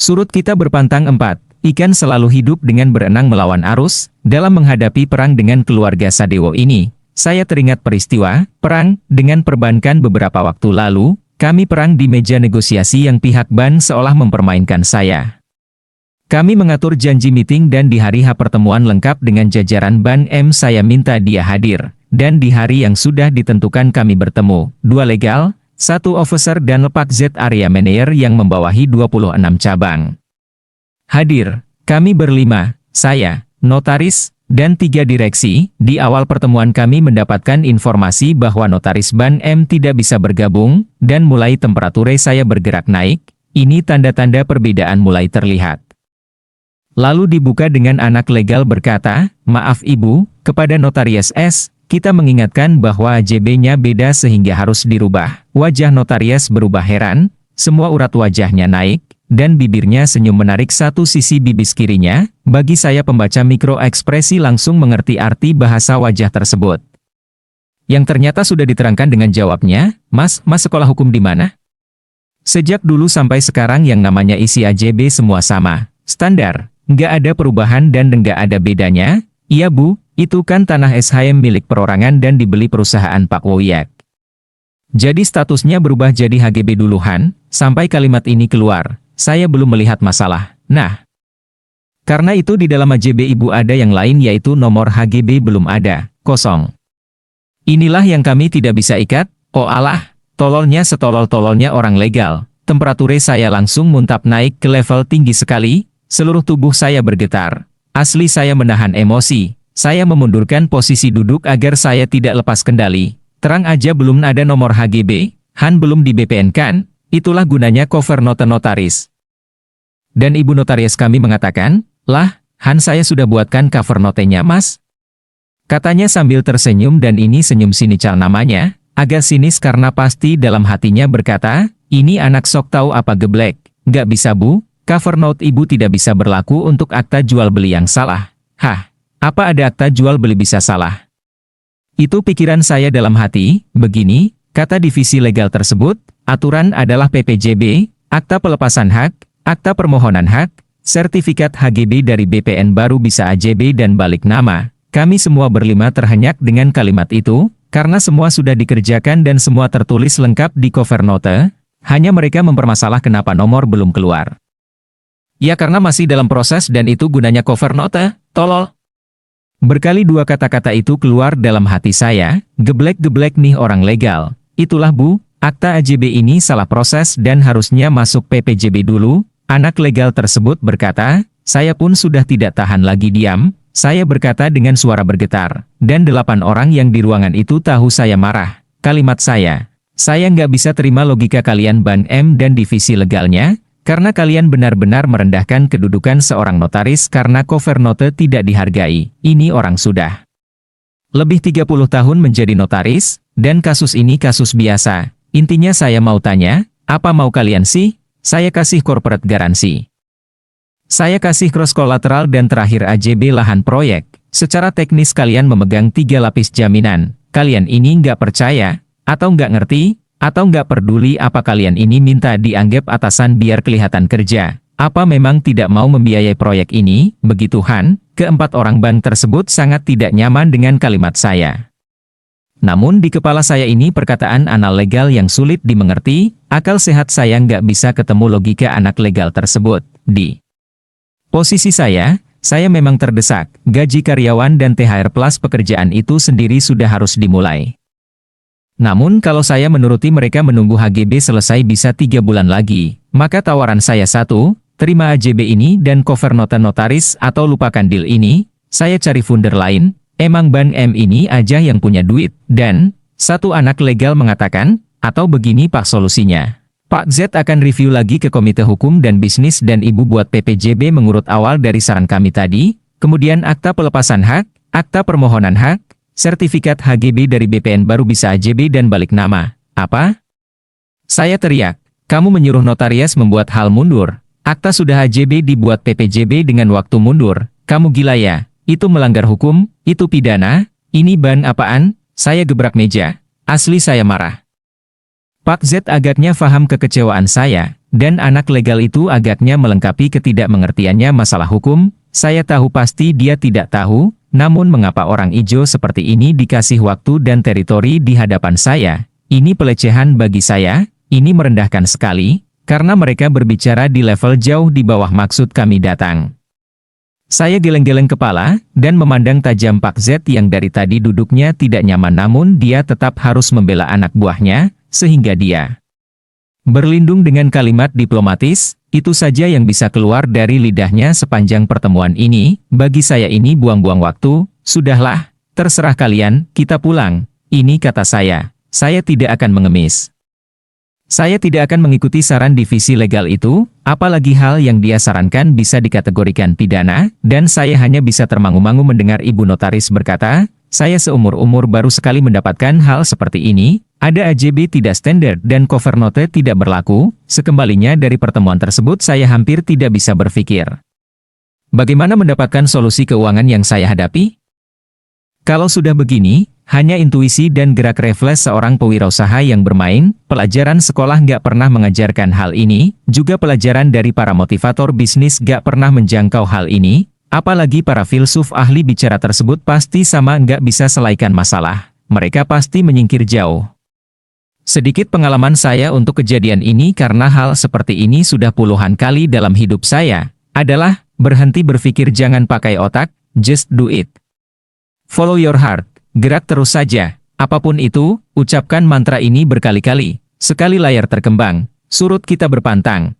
Surut kita berpantang empat. Ikan selalu hidup dengan berenang melawan arus. Dalam menghadapi perang dengan keluarga Sadewo ini, saya teringat peristiwa perang dengan perbankan beberapa waktu lalu. Kami perang di meja negosiasi yang pihak bank seolah mempermainkan saya. Kami mengatur janji meeting dan di hari H pertemuan lengkap dengan jajaran bank M saya minta dia hadir. Dan di hari yang sudah ditentukan kami bertemu, 2 legal, 1 officer dan Pak Z area manager yang membawahi 26 cabang. Hadir, kami berlima, saya, notaris, dan 3 direksi. Di awal pertemuan kami mendapatkan informasi bahwa notaris Ban M tidak bisa bergabung, dan mulai temperatur saya bergerak naik. Ini tanda-tanda perbedaan mulai terlihat. Lalu dibuka dengan anak legal berkata, "Maaf Ibu, kepada notaris S, kita mengingatkan bahwa AJB-nya beda sehingga harus dirubah." Wajah notaris berubah heran, semua urat wajahnya naik, dan bibirnya senyum menarik satu sisi bibis kirinya. Bagi saya pembaca mikro ekspresi langsung mengerti arti bahasa wajah tersebut. Yang ternyata sudah diterangkan dengan jawabnya, Mas sekolah hukum di mana? Sejak dulu sampai sekarang yang namanya isi AJB semua sama, standar, nggak ada perubahan dan nggak ada bedanya. Iya Bu, itu kan tanah SHM milik perorangan dan dibeli perusahaan Pak Woyak. Jadi statusnya berubah jadi HGB duluan, sampai kalimat ini keluar. Saya belum melihat masalah. Nah, karena itu di dalam AJB Ibu ada yang lain yaitu nomor HGB belum ada, kosong. Inilah yang kami tidak bisa ikat. Oh alah, tololnya setolol-tololnya orang legal. Temperatur saya langsung muntap naik ke level tinggi sekali, seluruh tubuh saya bergetar. Asli saya menahan emosi, saya memundurkan posisi duduk agar saya tidak lepas kendali. Terang aja belum ada nomor HGB, Han belum di BPN kan? Itulah gunanya cover note notaris. Dan ibu notaris kami mengatakan, "Lah, Han saya sudah buatkan cover note-nya Mas." Katanya sambil tersenyum dan ini senyum sinisal namanya, agak sinis karena pasti dalam hatinya berkata, "Ini anak sok tahu apa geblek." "Nggak bisa Bu, cover note Ibu tidak bisa berlaku untuk akta jual beli yang salah." "Hah, apa ada akta jual beli bisa salah?" Itu pikiran saya dalam hati. Begini, kata divisi legal tersebut, aturan adalah PPJB, akta pelepasan hak, akta permohonan hak, sertifikat HGB dari BPN baru bisa AJB dan balik nama. Kami semua berlima terhenyak dengan kalimat itu, karena semua sudah dikerjakan dan semua tertulis lengkap di cover note, hanya mereka mempermasalah kenapa nomor belum keluar. Ya karena masih dalam proses dan itu gunanya cover note, tolol. Berkali dua kata-kata itu keluar dalam hati saya, geblek-geblek nih orang legal. Itulah Bu, akta AJB ini salah proses dan harusnya masuk PPJB dulu. Anak legal tersebut berkata, saya pun sudah tidak tahan lagi diam. Saya berkata dengan suara bergetar, dan 8 orang yang di ruangan itu tahu saya marah. Kalimat saya nggak bisa terima logika kalian Ban M dan divisi legalnya, karena kalian benar-benar merendahkan kedudukan seorang notaris karena cover note tidak dihargai. Ini orang sudah lebih 30 tahun menjadi notaris, dan kasus ini kasus biasa. Intinya saya mau tanya, apa mau kalian sih? Saya kasih corporate garansi. Saya kasih cross collateral dan terakhir AJB lahan proyek. Secara teknis kalian memegang 3 lapis jaminan. Kalian ini nggak percaya, atau nggak ngerti, atau nggak peduli apa kalian ini minta dianggap atasan biar kelihatan kerja. Apa memang tidak mau membiayai proyek ini? Begitu Han, keempat orang bank tersebut sangat tidak nyaman dengan kalimat saya. Namun di kepala saya ini perkataan anak legal yang sulit dimengerti, akal sehat saya nggak bisa ketemu logika anak legal tersebut. Di posisi saya memang terdesak, gaji karyawan dan THR plus pekerjaan itu sendiri sudah harus dimulai. Namun kalau saya menuruti mereka menunggu HGB selesai bisa 3 bulan lagi, maka tawaran saya satu, terima AJB ini dan cover note notaris atau lupakan deal ini, saya cari funder lain. Emang Ban M ini aja yang punya duit, dan satu anak legal mengatakan, atau begini Pak solusinya. Pak Z akan review lagi ke Komite Hukum dan Bisnis dan Ibu buat PPJB mengurut awal dari saran kami tadi, kemudian akta pelepasan hak, akta permohonan hak, sertifikat HGB dari BPN baru bisa AJB dan balik nama. Apa? Saya teriak, kamu menyuruh notaris membuat hal mundur. Akta sudah AJB dibuat PPJB dengan waktu mundur, kamu gila ya? Itu melanggar hukum, itu pidana, ini ban apaan? Saya gebrak meja. Asli saya marah. Pak Z agaknya paham kekecewaan saya, dan anak legal itu agaknya melengkapi ketidakmengertiannya masalah hukum. Saya tahu pasti dia tidak tahu, namun mengapa orang ijo seperti ini dikasih waktu dan teritori di hadapan saya? Ini pelecehan bagi saya, ini merendahkan sekali, karena mereka berbicara di level jauh di bawah maksud kami datang. Saya geleng-geleng kepala, dan memandang tajam Pak Z yang dari tadi duduknya tidak nyaman namun dia tetap harus membela anak buahnya, sehingga dia berlindung dengan kalimat diplomatis, itu saja yang bisa keluar dari lidahnya sepanjang pertemuan ini. Bagi saya ini buang-buang waktu. Sudahlah, terserah kalian, kita pulang. Ini kata saya tidak akan mengemis. Saya tidak akan mengikuti saran divisi legal itu, apalagi hal yang dia sarankan bisa dikategorikan pidana, dan saya hanya bisa termangu-mangu mendengar ibu notaris berkata, saya seumur-umur baru sekali mendapatkan hal seperti ini, ada AJB tidak standar dan cover note tidak berlaku. Sekembalinya dari pertemuan tersebut saya hampir tidak bisa berpikir. Bagaimana mendapatkan solusi keuangan yang saya hadapi? Kalau sudah begini, hanya intuisi dan gerak refleks seorang pewirausaha yang bermain, pelajaran sekolah nggak pernah mengajarkan hal ini, juga pelajaran dari para motivator bisnis nggak pernah menjangkau hal ini, apalagi para filsuf ahli bicara tersebut pasti sama nggak bisa selaikan masalah, mereka pasti menyingkir jauh. Sedikit pengalaman saya untuk kejadian ini karena hal seperti ini sudah puluhan kali dalam hidup saya, adalah, berhenti berpikir jangan pakai otak, just do it. Follow your heart. Gerak terus saja, apapun itu, ucapkan mantra ini berkali-kali. Sekali layar terkembang, surut kita berpantang,